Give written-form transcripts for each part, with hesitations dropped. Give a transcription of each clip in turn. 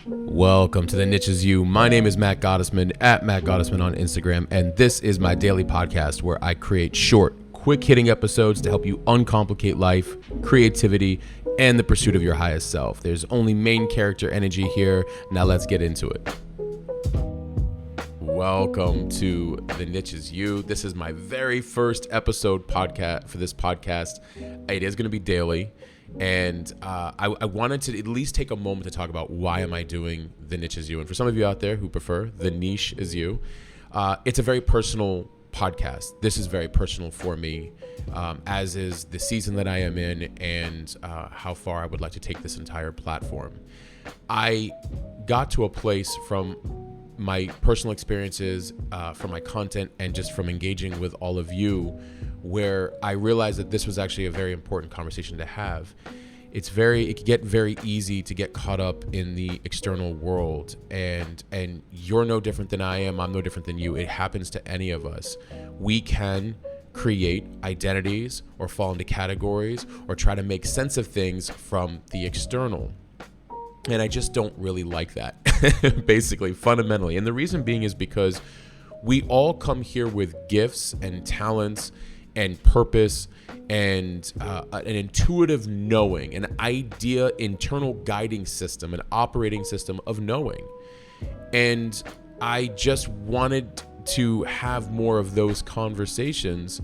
Welcome to The Niche Is You. My name is Matt Gottesman at Matt Gottesman on Instagram, and this is my daily podcast where I create short, quick-hitting episodes to help you uncomplicate life, creativity, and the pursuit of your highest self. There's only main character energy here. Now let's get into it. Welcome to The Niche Is You. This is my very first episode podcast for this podcast. It is going to be daily. And I wanted to at least take a moment to talk about why am I doing The Niche Is You. And for some of you out there who prefer The Niche Is You, it's a very personal podcast. This is very personal for me, as is the season that I am in and how far I would like to take this entire platform. I got to a place from my personal experiences, from my content, and just from engaging with all of you, where I realized that this was actually a very important conversation to have. It can get very easy to get caught up in the external world, and you're no different than I am. I'm no different than you. It happens to any of us. We can create identities or fall into categories or try to make sense of things from the external. And I just don't really like that, basically, fundamentally. And the reason being is because we all come here with gifts and talents and purpose and an intuitive knowing, an idea, internal guiding system, an operating system of knowing. And I just wanted to have more of those conversations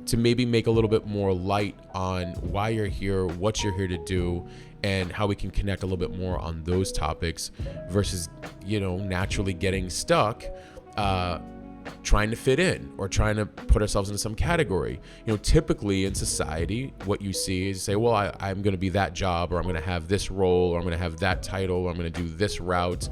to maybe make a little bit more light on why you're here, what you're here to do, and how we can connect a little bit more on those topics versus, naturally getting stuck trying to fit in or trying to put ourselves into some category. Typically in society, what you see is you say, well, I'm going to be that job, or I'm going to have this role, or I'm going to have that title, or I'm going to do this route.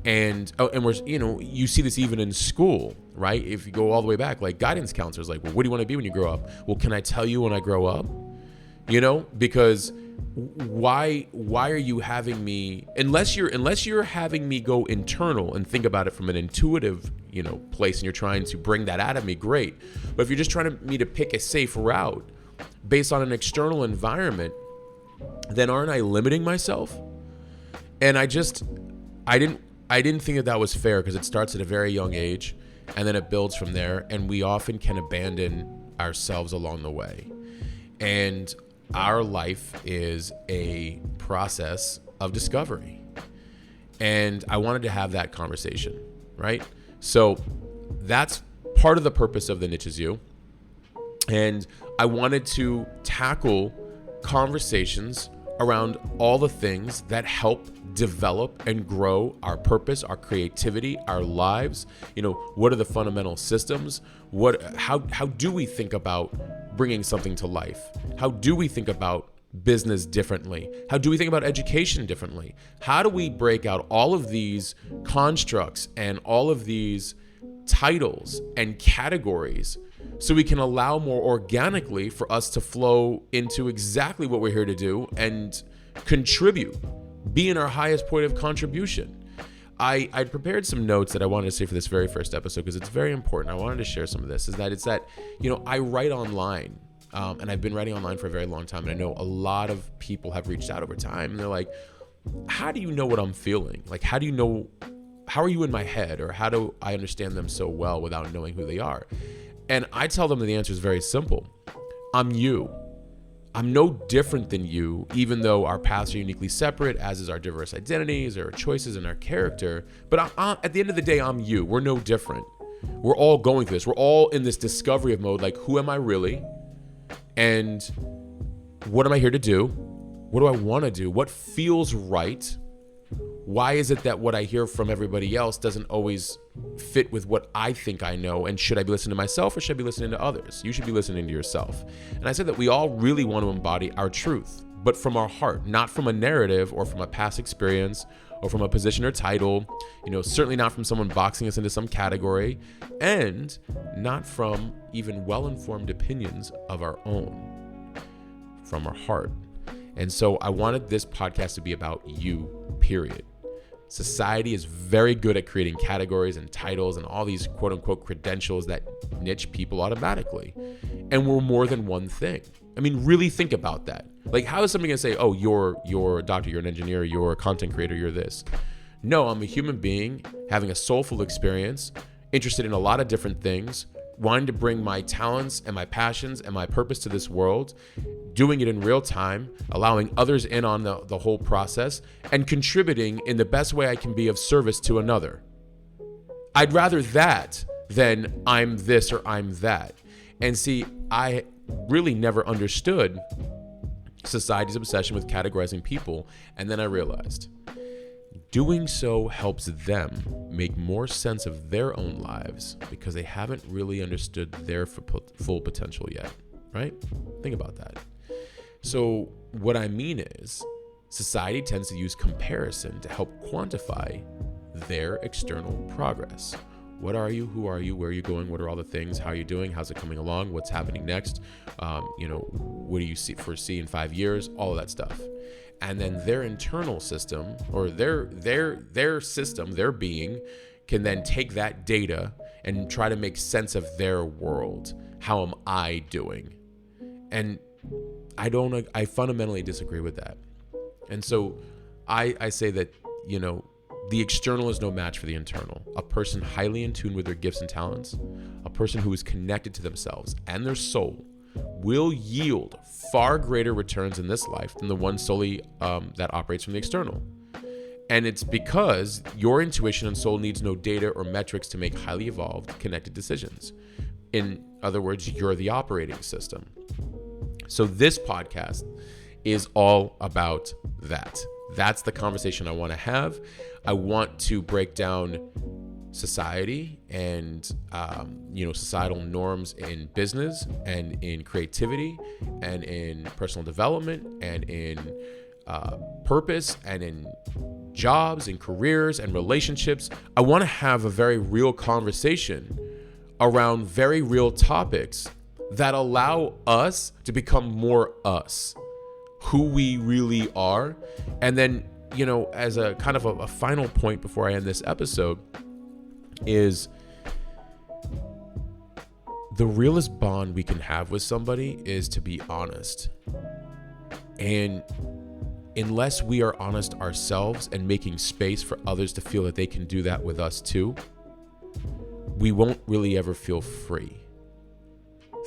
And we're, you see this even in school, right? If you go all the way back, like guidance counselors, like, well, what do you want to be when you grow up? Well, can I tell you when I grow up? Because why are you having me, unless you're having me go internal and think about it from an intuitive place, and you're trying to bring that out of me, great. But if you're just trying me to pick a safe route based on an external environment, then aren't I limiting myself? And I didn't think that was fair, because it starts at a very young age and then it builds from there, and we often can abandon ourselves along the way. And our life is a process of discovery. And I wanted to have that conversation, right? So that's part of the purpose of The Niche Is You. And I wanted to tackle conversations around all the things that help develop and grow our purpose, our creativity, our lives. What are the fundamental systems? How do we think about bringing something to life? How do we think about business differently? How do we think about education differently? How do we break out all of these constructs and all of these titles and categories so we can allow more organically for us to flow into exactly what we're here to do and contribute, be in our highest point of contribution? I prepared some notes that I wanted to say for this very first episode, because it's very important. I wanted to share some of this. I write online, and I've been writing online for a very long time. And I know a lot of people have reached out over time, and they're like, how do you know what I'm feeling? Like, how are you in my head? Or how do I understand them so well without knowing who they are? And I tell them that the answer is very simple. I'm you. I'm no different than you, even though our paths are uniquely separate, as is our diverse identities, our choices, and our character. But at the end of the day, I'm you. We're no different. We're all going through this. We're all in this discovery of mode, like, who am I really? And what am I here to do? What do I want to do? What feels right? Why is it that what I hear from everybody else doesn't always fit with what I think I know? And should I be listening to myself, or should I be listening to others? You should be listening to yourself. And I said that we all really want to embody our truth, but from our heart, not from a narrative or from a past experience or from a position or title, certainly not from someone boxing us into some category, and not from even well-informed opinions of our own, from our heart. And so I wanted this podcast to be about you, period. Society is very good at creating categories and titles and all these quote unquote credentials that niche people automatically. And we're more than one thing. I mean, really think about that. Like, how is somebody gonna say, oh, you're a doctor, you're an engineer, you're a content creator, you're this? No, I'm a human being having a soulful experience, interested in a lot of different things, wanting to bring my talents and my passions and my purpose to this world, doing it in real time, allowing others in on the whole process, and contributing in the best way I can be of service to another. I'd rather that than I'm this or I'm that. And see, I really never understood society's obsession with categorizing people. And then I realized doing so helps them make more sense of their own lives because they haven't really understood their full potential yet, right? Think about that. So what I mean is society tends to use comparison to help quantify their external progress. What are you? Who are you? Where are you going? What are all the things? How are you doing? How's it coming along? What's happening next? What do you foresee in 5 years? All of that stuff. And then their internal system or their system, their being, can then take that data and try to make sense of their world. How am I doing? And I fundamentally disagree with that. And so I say that, the external is no match for the internal. A person highly in tune with their gifts and talents, a person who is connected to themselves and their soul, will yield far greater returns in this life than the one solely that operates from the external. And it's because your intuition and soul needs no data or metrics to make highly evolved, connected decisions. In other words, you're the operating system. So this podcast is all about that. That's the conversation I want to have. I want to break down society and, societal norms in business and in creativity and in personal development and in purpose and in jobs and careers and relationships. I want to have a very real conversation around very real topics that allow us to become more us, who we really are. And then, as a kind of a final point before I end this episode, is the realest bond we can have with somebody is to be honest. And unless we are honest ourselves and making space for others to feel that they can do that with us too, we won't really ever feel free.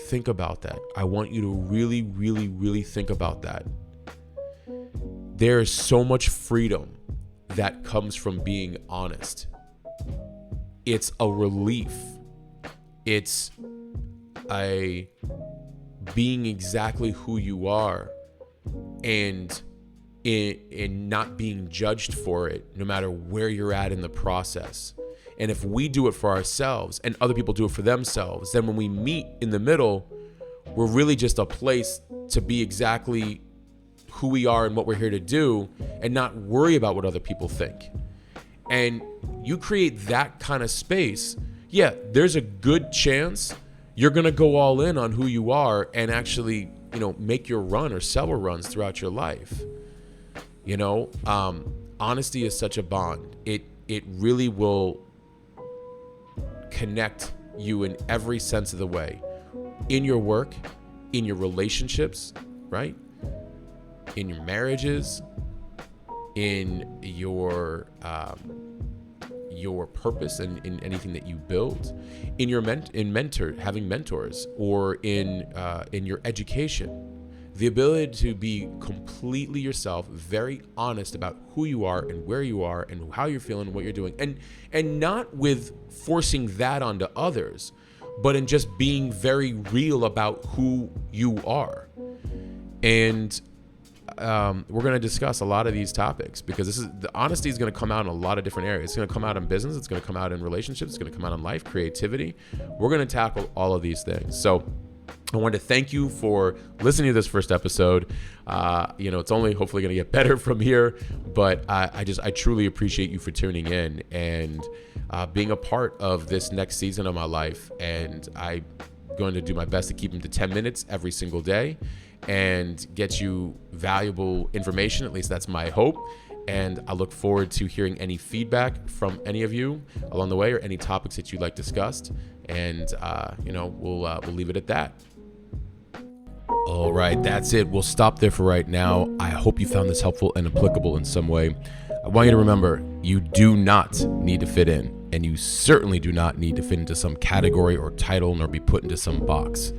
Think about that. I want you to really, really, really think about that. There is so much freedom that comes from being honest. It's a relief. It's a being exactly who you are and in not being judged for it, no matter where you're at in the process. And if we do it for ourselves and other people do it for themselves, then when we meet in the middle, we're really just a place to be exactly who we are and what we're here to do and not worry about what other people think. And you create that kind of space, there's a good chance you're going to go all in on who you are and actually, make your run or several runs throughout your life. Honesty is such a bond. It really will connect you in every sense of the way, in your work, in your relationships, right? In your marriages, in your purpose and in anything that you build, in your having mentors, or in your education. The ability to be completely yourself, very honest about who you are and where you are and how you're feeling and what you're doing. And not with forcing that onto others, but in just being very real about who you are. And we're going to discuss a lot of these topics because the honesty is going to come out in a lot of different areas. It's going to come out in business. It's going to come out in relationships. It's going to come out in life, creativity. We're going to tackle all of these things. So I wanted to thank you for listening to this first episode. It's only hopefully going to get better from here, but I truly appreciate you for tuning in and being a part of this next season of my life. And I'm going to do my best to keep them to 10 minutes every single day and get you valuable information. At least that's my hope. And I look forward to hearing any feedback from any of you along the way or any topics that you'd like discussed. And, we'll leave it at that. All right, that's it. We'll stop there for right now. I hope you found this helpful and applicable in some way. I want you to remember, you do not need to fit in, and you certainly do not need to fit into some category or title nor be put into some box.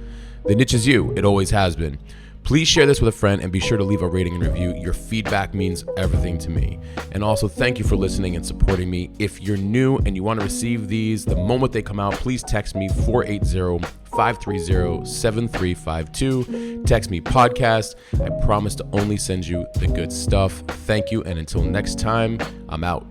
The niche is you. It always has been. Please share this with a friend and be sure to leave a rating and review. Your feedback means everything to me. And also, thank you for listening and supporting me. If you're new and you want to receive these the moment they come out, please text me 480-530-7352. Text me podcast. I promise to only send you the good stuff. Thank you. And until next time, I'm out.